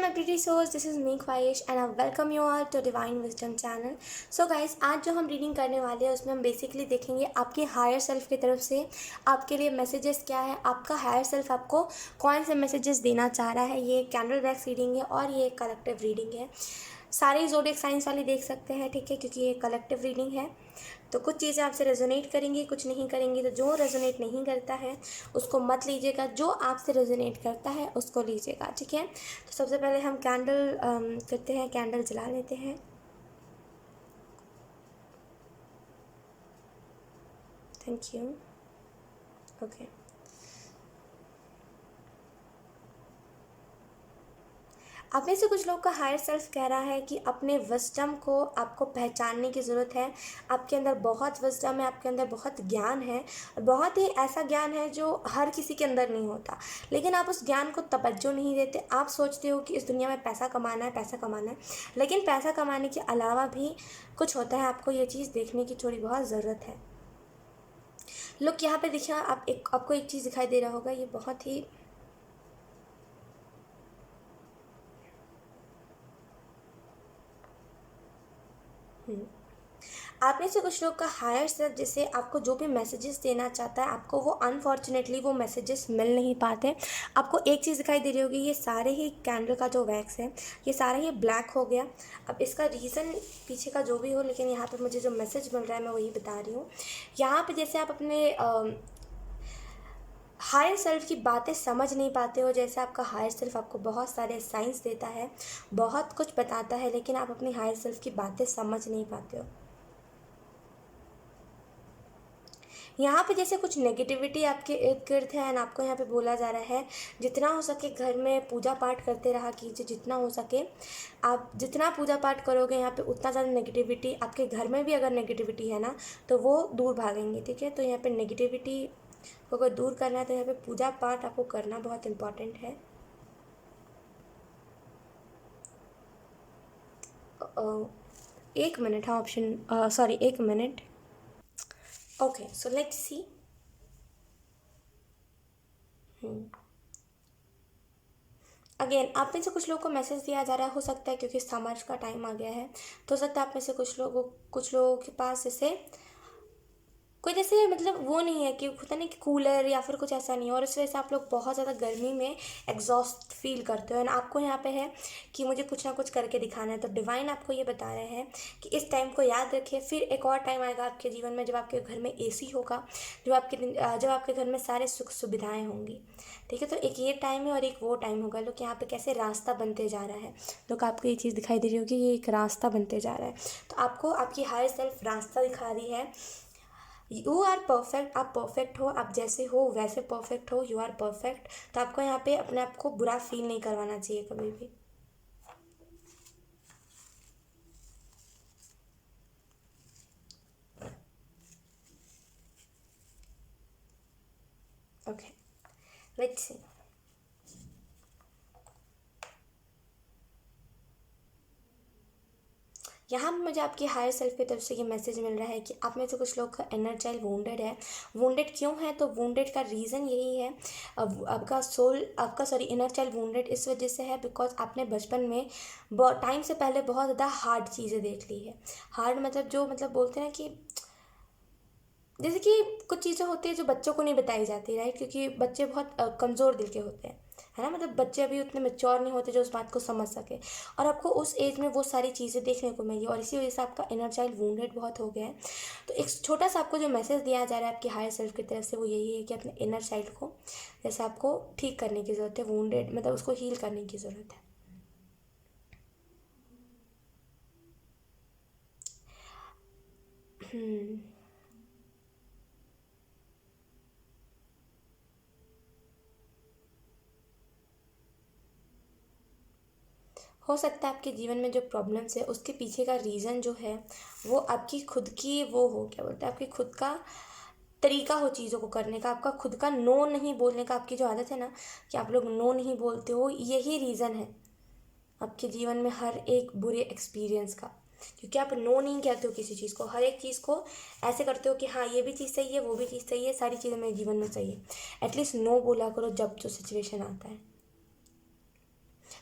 my pretty souls, this is me ख्वाहिश and I welcome you all to Divine Wisdom channel. So guys, आज जो हम reading करने वाले हैं उसमें हम बेसिकली देखेंगे आपके हायर सेल्फ की तरफ से आपके लिए मैसेजेस क्या है, आपका हायर सेल्फ आपको कौन से मैसेजेस देना चाह रहा है। ये कैंडल बैक्स रीडिंग है और ये कलेक्टिव रीडिंग है। सारे ज़ोडिएक साइंस वाले देख सकते हैं, ठीक है, क्योंकि ये कलेक्टिव रीडिंग है। तो कुछ चीज़ें आपसे रेजोनेट करेंगी, कुछ नहीं करेंगी। तो जो रेजोनेट नहीं करता है उसको मत लीजिएगा, जो आपसे रेजोनेट करता है उसको लीजिएगा, ठीक है। तो सबसे पहले हम कैंडल करते हैं, कैंडल जला लेते हैं। Thank you. ओके, आप में से कुछ लोग का हायर सेल्फ कह रहा है कि अपने विजडम को आपको पहचानने की ज़रूरत है। आपके अंदर बहुत विजडम है, आपके अंदर बहुत ज्ञान है, और बहुत ही ऐसा ज्ञान है जो हर किसी के अंदर नहीं होता, लेकिन आप उस ज्ञान को तवज्जो नहीं देते। आप सोचते हो कि इस दुनिया में पैसा कमाना है, पैसा कमाना है, लेकिन पैसा कमाने के अलावा भी कुछ होता है। आपको ये चीज़ देखने की थोड़ी बहुत ज़रूरत है। लुक यहाँ पे देखिए, आपको एक चीज़ दिखाई दे रहा होगा, ये बहुत ही आप में से कुछ लोग का हायर सेल्फ जैसे आपको जो भी मैसेजेस देना चाहता है, आपको वो अनफॉर्चुनेटली वो मैसेजेस मिल नहीं पाते। आपको एक चीज़ दिखाई दे रही होगी, ये सारे ही कैंडल का जो वैक्स है ये सारा ही ब्लैक हो गया। अब इसका रीज़न पीछे का जो भी हो, लेकिन यहाँ पर मुझे जो मैसेज मिल रहा है मैं वही बता रही हूँ। यहाँ पर जैसे आप अपने हायर सेल्फ की बातें समझ नहीं पाते हो। जैसे आपका हायर सेल्फ आपको बहुत सारे साइंस देता है, बहुत कुछ बताता है, लेकिन आप अपनी हायर सेल्फ की बातें समझ नहीं पाते हो। यहाँ पे जैसे कुछ नेगेटिविटी आपके इर्द गिर्द है, एंड आपको यहाँ पे बोला जा रहा है जितना हो सके घर में पूजा पाठ करते रहा कीजिए। जितना हो सके आप जितना पूजा पाठ करोगे यहाँ पे उतना ज़्यादा नेगेटिविटी आपके घर में भी अगर नेगेटिविटी है ना तो वो दूर भागेंगे, ठीक है। तो यहाँ पे नेगेटिविटी को अगर दूर करना है तो यहाँ पे पूजा पाठ आपको करना बहुत इम्पॉर्टेंट है। एक मिनट, हाँ ऑप्शन सॉरी एक minute. Okay, so let's see. Again आप में से कुछ लोगों को मैसेज दिया जा रहा है, हो सकता है क्योंकि समर्स का टाइम आ गया है, तो हो सकता है आप में से कुछ लोगों के पास जैसे कोई जैसे मतलब वो नहीं है कि होता नहीं कि कूलर या फिर कुछ ऐसा नहीं है, और इस वजह से आप लोग बहुत ज़्यादा गर्मी में एग्जॉस्ट फील करते हो। एंड आपको यहाँ पे है कि मुझे कुछ ना कुछ करके दिखाना है। तो डिवाइन आपको ये बता रहे हैं कि इस टाइम को याद रखिए। फिर एक और टाइम आएगा आपके जीवन में जब आपके घर में एसी होगा, जब आपके घर में सारे सुख सुविधाएँ होंगी, ठीक है। तो एक ये टाइम है और एक वो टाइम होगा। लोग यहाँ पे कैसे रास्ता बनते जा रहा है, लोग आपको ये चीज़ दिखाई दे रही होगी, ये एक रास्ता बनते जा रहा है। तो आपको आपकी हायर सेल्फ रास्ता दिखा रही है। यू आर परफेक्ट, आप परफेक्ट हो, आप जैसे हो वैसे परफेक्ट हो, यू आर परफेक्ट। तो आपको यहाँ पे अपने आप को बुरा फील नहीं करवाना चाहिए कभी भी। Okay, let's see. यहाँ पे मुझे आपकी हायर सेल्फ की तरफ से ये मैसेज मिल रहा है कि आप में से कुछ लोग का इनर चाइल्ड वुंडेड है। वुंडेड क्यों है, तो वुंडेड का रीज़न यही है, अब आपका सॉरी इनर चाइल्ड वुंडेड इस वजह से है बिकॉज आपने बचपन में टाइम से पहले बहुत ज़्यादा हार्ड चीज़ें देख ली है। हार्ड मतलब जो मतलब बोलते हैं कि जैसे कि कुछ चीज़ें होती है जो बच्चों को नहीं बताई जाती, राइट, क्योंकि बच्चे बहुत कमज़ोर दिल के होते हैं, है ना। मतलब बच्चे अभी उतने मैच्योर नहीं होते जो उस बात को समझ सके, और आपको उस एज में वो सारी चीज़ें देखने को मिली, और इसी वजह से आपका इनर चाइल्ड वुंडेड बहुत हो गया है। तो एक छोटा सा आपको जो मैसेज दिया जा रहा है आपकी हायर सेल्फ की तरफ से वो यही है कि अपने इनर चाइल्ड को जैसे आपको ठीक करने की ज़रूरत है। वुंडेड मतलब उसको हील करने की ज़रूरत है। हो सकता है आपके जीवन में जो प्रॉब्लम्स है उसके पीछे का रीज़न जो है वो आपकी खुद की वो हो, क्या बोलते हैं, आपकी खुद का तरीका हो चीज़ों को करने का, आपका खुद का नो नहीं बोलने का। आपकी जो आदत है ना कि आप लोग नो नहीं बोलते हो, यही रीज़न है आपके जीवन में हर एक बुरे एक्सपीरियंस का। क्योंकि आप नो नहीं कहते हो किसी चीज़ को, हर एक चीज़ को ऐसे करते हो कि हाँ ये भी चीज़ सही है, वो भी चीज़ सही है, सारी चीज़ें मेरे जीवन में सही है। एटलीस्ट नो बोला करो जब जो सिचुएशन आता है।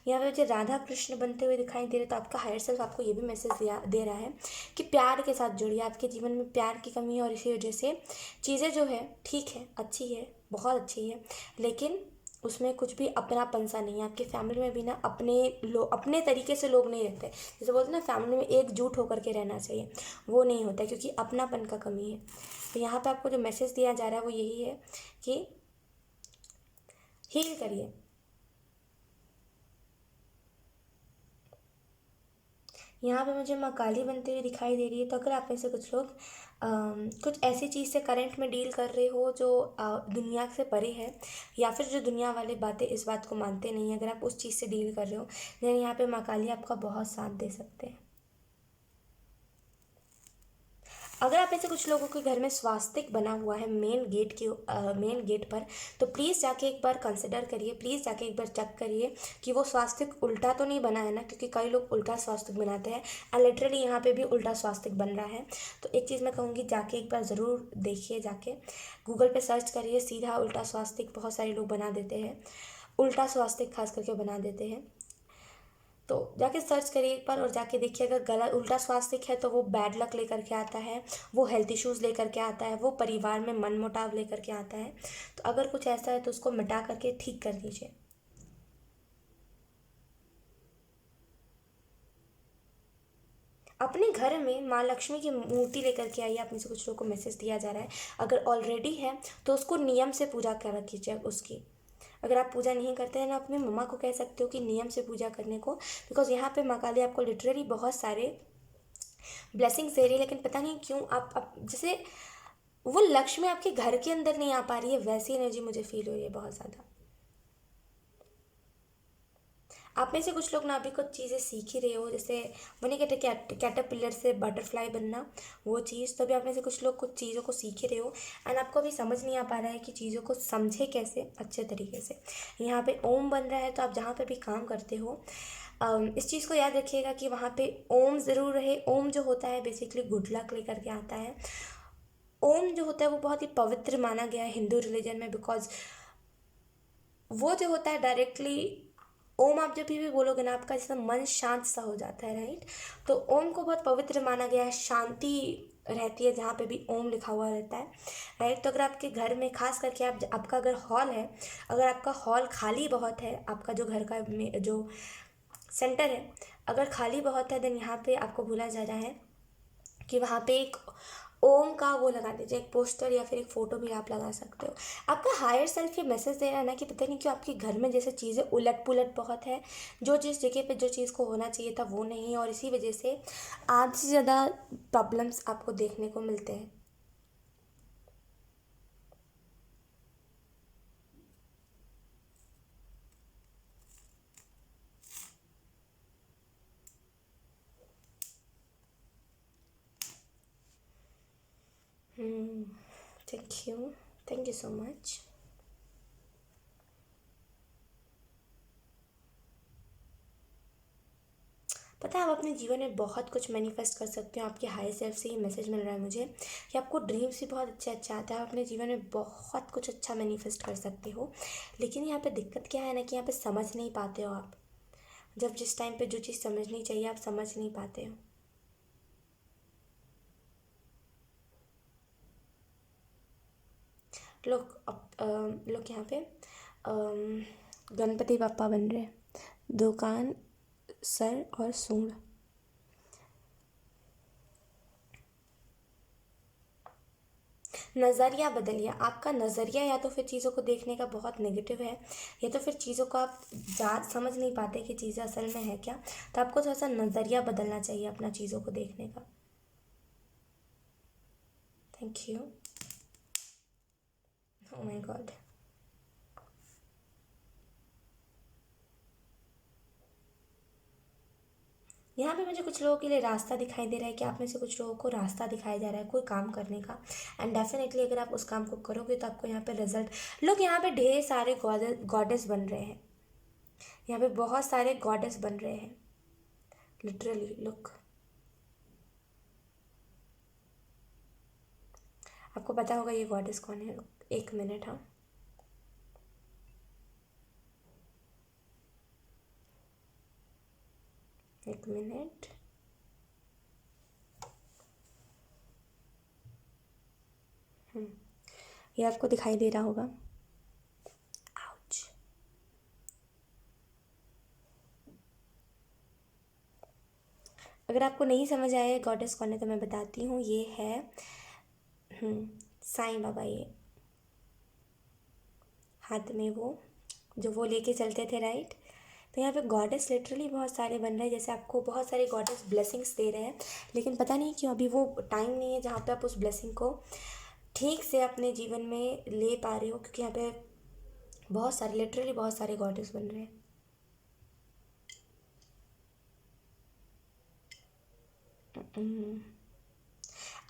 यहाँ पे मुझे राधा कृष्ण बनते हुए दिखाई दे रहे, तो आपका हायर सेल्फ आपको ये भी मैसेज दे रहा है कि प्यार के साथ जुड़िए। आपके जीवन में प्यार की कमी है और इसी वजह से चीज़ें जो है ठीक है, अच्छी है, बहुत अच्छी है, लेकिन उसमें कुछ भी अपनापन सा नहीं है। आपकी फैमिली में भी ना अपने तरीके से लोग नहीं रहते। जैसे बोलते हैं ना, फैमिली में एकजुट होकर के रहना चाहिए, वो नहीं होता है, क्योंकि अपनापन का कमी है। तो यहाँ पे आपको जो मैसेज दिया जा रहा है वो यही है कि हील करिए। यहाँ पे मुझे माँ काली बनते हुए दिखाई दे रही है। तो अगर आप में से कुछ लोग कुछ ऐसी चीज़ से करंट में डील कर रहे हो जो दुनिया से परे है, या फिर जो दुनिया वाले बातें इस बात को मानते नहीं हैं, अगर आप उस चीज़ से डील कर रहे हो, देन यहाँ पे माँ काली आपका बहुत साथ दे सकते हैं। अगर आप में से कुछ लोगों के घर में स्वास्तिक बना हुआ है मेन गेट पर, तो प्लीज़ जाके एक बार कंसिडर करिए, प्लीज़ जाके एक बार चेक करिए कि वो स्वास्तिक उल्टा तो नहीं बना है ना, क्योंकि कई लोग उल्टा स्वास्तिक बनाते हैं एंड लिटरली यहाँ पे भी उल्टा स्वास्तिक बन रहा है। तो एक चीज़ मैं कहूँगी, जाके एक बार ज़रूर देखिए, जाके गूगल पे सर्च करिए सीधा उल्टा स्वास्तिक, बहुत सारे लोग बना देते हैं, उल्टा स्वास्तिक खास करके बना देते हैं। तो जाके सर्च करिए एक बार और जाके देखिए, अगर गलत उल्टा स्वास्थ्य है तो वो बैड लक लेकर के आता है, वो हेल्थ इश्यूज़ लेकर के आता है, वो परिवार में मनमुटाव लेकर के आता है। तो अगर कुछ ऐसा है तो उसको मिटा करके ठीक कर दीजिए। अपने घर में माँ लक्ष्मी की मूर्ति लेकर के आइए। आप में से कुछ लोगों को मैसेज दिया जा रहा है, अगर ऑलरेडी है तो उसको नियम से पूजा कर रखिए उसकी। अगर आप पूजा नहीं करते हैं ना, अपनी मम्मा को कह सकते हो कि नियम से पूजा करने को, बिकॉज यहाँ पे माँ काली आपको लिटरली बहुत सारे ब्लेसिंग्स दे रही है, लेकिन पता नहीं क्यों आप जैसे वो लक्ष्मी आपके घर के अंदर नहीं आ पा रही है, वैसी एनर्जी मुझे फील हो रही है बहुत ज़्यादा। आप में से कुछ लोग ना अभी कुछ चीज़ें सीख ही रहे हो, जैसे वो नहीं कहते कैटरपिलर से बटरफ्लाई बनना, वो चीज़। तो अभी आप में से कुछ लोग कुछ चीज़ों को सीख ही रहे हो एंड आपको अभी समझ नहीं आ पा रहा है कि चीज़ों को समझे कैसे अच्छे तरीके से। यहाँ पे ओम बन रहा है, तो आप जहाँ पे भी काम करते हो इस चीज़ को याद रखिएगा कि वहाँ पे ओम ज़रूर रहे। ओम जो होता है बेसिकली गुड लक लेकर के आता है। ओम जो होता है वो बहुत ही पवित्र माना गया है हिंदू रिलीजन में, बिकॉज वो जो होता है डायरेक्टली ओम आप जब भी बोलोगे ना, आपका जैसा मन शांत सा हो जाता है, राइट। तो ओम को बहुत पवित्र माना गया है, शांति रहती है जहाँ पे भी ओम लिखा हुआ रहता है, राइट। तो अगर आपके घर में खास करके आपका अगर हॉल है, अगर आपका हॉल खाली बहुत है, आपका जो घर का जो सेंटर है अगर खाली बहुत है, देन यहाँ पे आपको बोला जा रहा है कि वहाँ पे एक ओम का वो लगा दीजिए, एक पोस्टर या फिर एक फ़ोटो भी आप लगा सकते हो। आपका हायर सेल्फ ये मैसेज दे रहा है ना कि पता नहीं क्यों आपके घर में जैसे चीज़ें उलट पुलट बहुत है, जो जिस जगह पे जो चीज़ को होना चाहिए था वो नहीं है, और इसी वजह से आध से ज़्यादा प्रॉब्लम्स आपको देखने को मिलते हैं। Thank you, thank you so much. पता है, आप अपने जीवन में बहुत कुछ मैनिफेस्ट कर सकते हो। आपके हाई सेल्फ से ये मैसेज मिल रहा है मुझे कि आपको ड्रीम्स भी बहुत अच्छे अच्छे आते हैं, आप अपने जीवन में बहुत कुछ अच्छा मैनिफेस्ट कर सकते हो। लेकिन यहाँ पे दिक्कत क्या है ना कि यहाँ पे समझ नहीं पाते हो आप। जब जिस टाइम पे जो चीज़ समझनी चाहिए आप समझ नहीं पाते हो। लोग यहाँ पे गणपति बापा बन रहे हैं, दो कान, सर और सूंड। नज़रिया बदलिए। आपका नज़रिया या तो फिर चीज़ों को देखने का बहुत नेगेटिव है, या तो फिर चीज़ों को आप समझ नहीं पाते कि चीज़ें असल में है क्या। तो आपको थोड़ा सा नज़रिया बदलना चाहिए अपना चीज़ों को देखने का। Thank you. Oh my God. यहाँ पे मुझे कुछ लोगों के लिए रास्ता दिखाई दे रहा है कि आप में से कुछ लोगों को रास्ता दिखाया जा रहा है कोई काम करने का, एंड डेफिनेटली अगर आप उस काम को करोगे तो आपको यहाँ पे रिजल्ट। लोग यहाँ पे ढेर सारे गॉडेस बन रहे हैं, यहाँ पे बहुत सारे गॉडेस बन रहे हैं लिटरली। लुक, आपको पता होगा ये गॉडेस कौन है। एक मिनट, हाँ। एक मिनट। ये आपको दिखाई दे रहा होगा। आउच। अगर आपको नहीं समझ आया गॉडेस कौन है तो मैं बताती हूँ, ये है साईं बाबा। ये हाथ में वो लेके चलते थे, राइट। तो यहाँ पे गॉडेस लिटरली बहुत सारे बन रहे हैं, जैसे आपको बहुत सारे गॉडेस ब्लेसिंग्स दे रहे हैं, लेकिन पता नहीं क्यों अभी वो टाइम नहीं है जहाँ पे आप उस ब्लेसिंग को ठीक से अपने जीवन में ले पा रहे हो, क्योंकि यहाँ पे बहुत सारे, लिटरली बहुत सारे गॉडेस बन रहे हैं।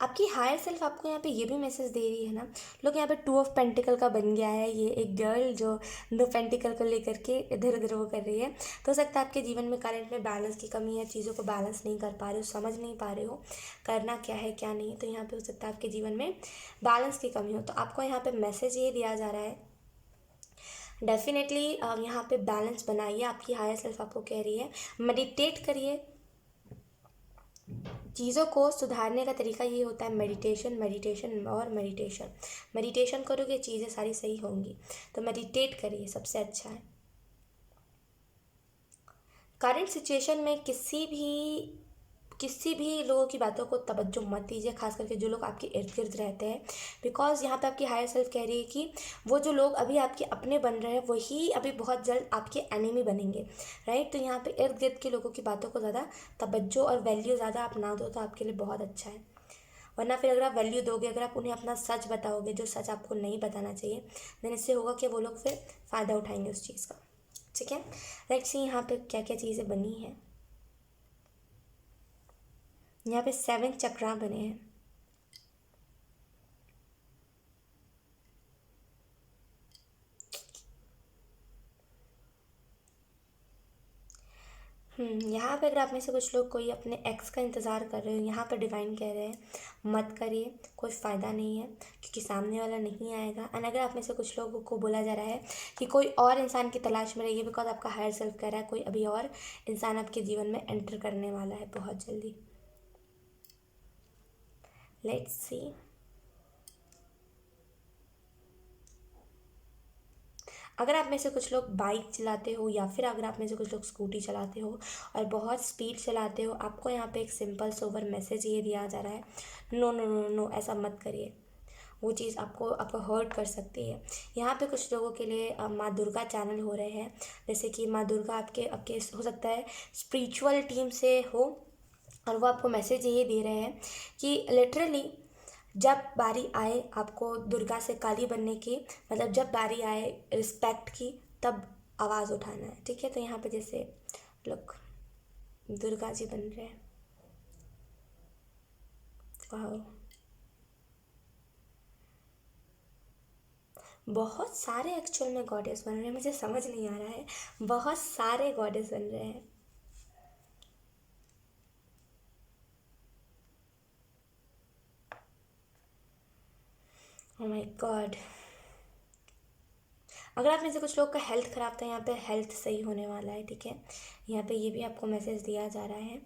आपकी हायर सेल्फ आपको यहाँ पे ये भी मैसेज दे रही है ना। लोग यहाँ पे 2 ऑफ पेंटिकल का बन गया है, ये एक गर्ल जो 2 पेंटिकल को लेकर के इधर उधर वो कर रही है। तो हो सकता है आपके जीवन में करंट में बैलेंस की कमी है, चीज़ों को बैलेंस नहीं कर पा रहे हो, समझ नहीं पा रहे हो करना क्या है क्या नहीं। तो यहाँ पे हो सकता है आपके जीवन में बैलेंस की कमी हो, तो आपको यहाँ पे मैसेज ये दिया जा रहा है, डेफिनेटली यहाँ पे बैलेंस बनाइए। आपकी हायर सेल्फ आपको कह रही है मेडिटेट करिए। चीज़ों को सुधारने का तरीका ये होता है मेडिटेशन, मेडिटेशन और मेडिटेशन। मेडिटेशन करोगे चीज़ें सारी सही होंगी, तो मेडिटेट करिए, सबसे अच्छा है। करंट सिचुएशन में किसी भी लोगों की बातों को तवज्जो मत दीजिए, खास करके जो लोग आपके इर्द गिर्द रहते हैं, बिकॉज यहाँ पे आपकी हायर सेल्फ कह रही है कि वो जो लोग अभी आपके अपने बन रहे हैं वही अभी बहुत जल्द आपके एनिमी बनेंगे, राइट। तो यहाँ पे इर्द गिर्द के लोगों की बातों को ज़्यादा तवज्जो और वैल्यू ज़्यादा आप ना दो तो आपके लिए बहुत अच्छा है। वरना फिर अगर आप वैल्यू दोगे, अगर आप उन्हें अपना सच बताओगे जो सच आपको नहीं बताना चाहिए, देन इससे होगा कि वो लोग फिर फ़ायदा उठाएंगे उस चीज़ का, ठीक है। लेट्स सी यहाँ पे क्या क्या चीज़ें बनी हैं। यहाँ पे 7 चक्रा बने हैं। यहाँ पे अगर आप में से कुछ लोग कोई अपने एक्स का इंतज़ार कर रहे हो, यहाँ पे डिवाइन कह रहे हैं मत करिए, कोई फ़ायदा नहीं है, क्योंकि सामने वाला नहीं आएगा। एंड अगर आप में से कुछ लोगों को बोला जा रहा है कि कोई और इंसान की तलाश में रहिए, बिकॉज आपका हायर सेल्फ कह रहा है कोई अभी और इंसान आपके जीवन में एंटर करने वाला है बहुत जल्दी। Let's see. अगर आप में से कुछ लोग बाइक चलाते हो या फिर अगर आप में से कुछ लोग स्कूटी चलाते हो और बहुत स्पीड चलाते हो, आपको यहाँ पे एक सिंपल सोवर मैसेज ये दिया जा रहा है, नो नो नो नो, ऐसा मत करिए। वो चीज़ आपको हर्ट कर सकती है। यहाँ पे कुछ लोगों के लिए माँ दुर्गा चैनल हो रहे हैं, जैसे कि माँ दुर्गा आपके आपके हो सकता है स्पिरिचुअल टीम से हो, और वो आपको मैसेज ये दे रहे हैं कि लिटरली जब बारी आए आपको दुर्गा से काली बनने की, मतलब जब बारी आए रिस्पेक्ट की, तब आवाज़ उठाना है, ठीक है। तो यहाँ पे जैसे लोग दुर्गा जी बन रहे हैं, वाह, बहुत सारे एक्चुअल में गॉडेस बन रहे हैं, मुझे समझ नहीं आ रहा है, बहुत सारे गॉडेस बन रहे हैं। Oh my God. अगर आप में से कुछ लोग का हेल्थ ख़राब था, यहाँ पे हेल्थ सही होने वाला है, ठीक है। यहाँ पे ये भी आपको मैसेज दिया जा रहा है।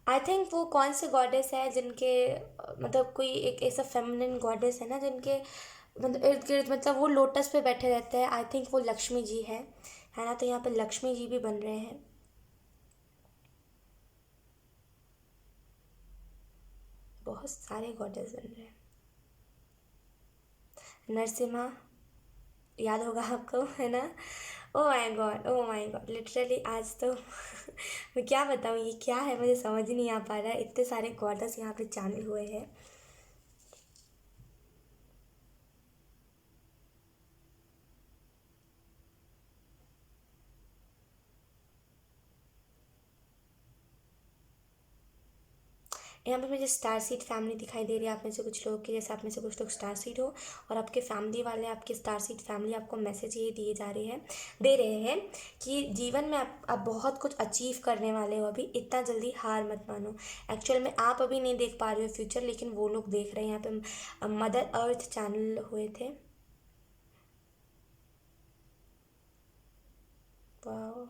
आई थिंक वो कौन से गॉडेस है जिनके मतलब कोई एक ऐसा फेमिनिन गॉडेस है ना जिनके मतलब इर्द गिर्द, मतलब वो लोटस पे बैठे रहते हैं, आई थिंक वो लक्ष्मी जी है ना। तो यहाँ पे लक्ष्मी जी भी बन रहे हैं, बहुत सारे गॉडेस बन रहे हैं। नरसिम्हा याद होगा आपको, है ना। Oh my God, oh my God, literally आज तो मैं क्या बताऊँ ये क्या है, मुझे समझ ही नहीं आ पा रहा है, इतने सारे गॉडेस यहाँ पे चैनल हुए हैं। यहाँ पे मुझे स्टार सीड फैमिली दिखाई दे रही है आप में से कुछ लोग की, जैसे आप में से कुछ लोग स्टार सीड हो और आपके फैमिली वाले, आपके स्टार सीड फैमिली आपको मैसेज ये दे रहे हैं कि जीवन में आप बहुत कुछ अचीव करने वाले हो, अभी इतना जल्दी हार मत मानो। एक्चुअल में आप अभी नहीं देख पा रहे हो फ्यूचर, लेकिन वो लोग देख रहे हैं। यहाँ पे मदर अर्थ चैनल हुए थे, वाह,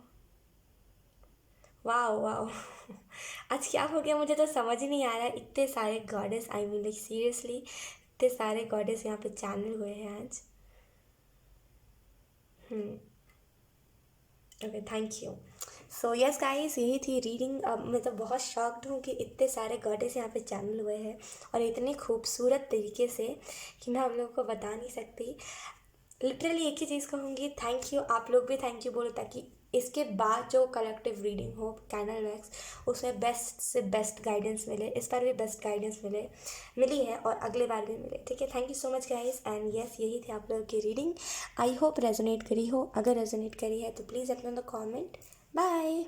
वाह वाह। आज क्या हो गया मुझे तो समझ ही नहीं आ रहा है, इतने सारे goddess, I mean like seriously इतने सारे गॉडेस यहाँ पे चैनल हुए हैं आज। Hmm. Okay, thank you. So yes guys, यही थी रीडिंग। अब मैं तो बहुत शॉक्ड हूँ कि इतने सारे गॉडेस यहाँ पे चैनल हुए हैं और इतने खूबसूरत तरीके से कि मैं आप लोगों को बता नहीं सकती। लिटरली एक ही चीज़ कहूँगी, थैंक यू। आप लोग भी थैंक यू बोलो, ताकि इसके बाद जो कलेक्टिव रीडिंग हो कैंडल वैक्स, उसमें बेस्ट से बेस्ट गाइडेंस मिले। इस बार भी बेस्ट गाइडेंस मिली है और अगले बार भी मिले। ठीक है, thank you so much guys. And yes, यही थी आप लोगों की रीडिंग। आई होप रेजोनेट करी हो। अगर रेजोनेट करी है तो प्लीज़ अपना कमेंट। बाय।